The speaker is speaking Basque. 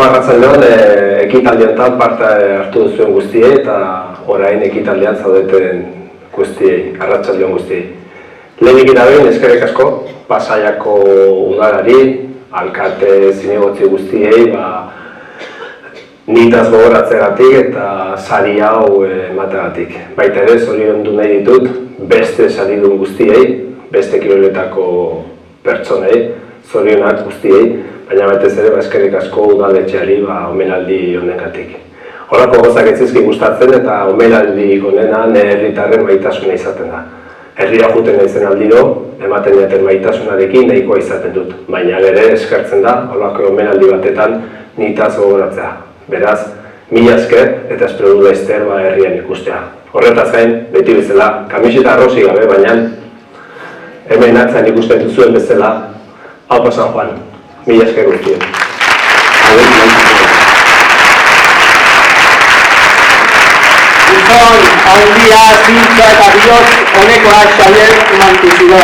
Arratsaldeon, ekitaldi honetan parte hartu duzuen guztiei eta orain ekitaldian zaudeten guztiei, arratsaldeon guztiei. Lehenik eta behin eskerrik asko Pasaiako udalari, alkate zinegotzi guztiei, nitaz gogoratzeagatik eta sari hau emateagatik. Baita ere, zoriondu nahi ditut beste saridun guztiei, beste kiroletako pertsonei, zorionak guztiei, baina batez ere eskerrik asko udaletxeari omenaldi honengatik. Horako gozak ez zizki gustatzen eta omenaldi honena herritarren maitasuna izaten da. Herria joeten naizen aldiro, ematen diaten maitasunarekin nahikoa izaten dut, baina ere eskertzen da horako omenaldi batetan nitaz gogoratzea. Beraz, mila esker eta espero du laizter herrian ikustea. Horretaz gain, beti bezala, kamiseta arrosi gabe, baina hemen atzean ikusten duzuen bezala, Aupa San Juan. Mila esker guztien. Gizon, handia, zintza eta bihotz honekoa Xabier Mantizidor.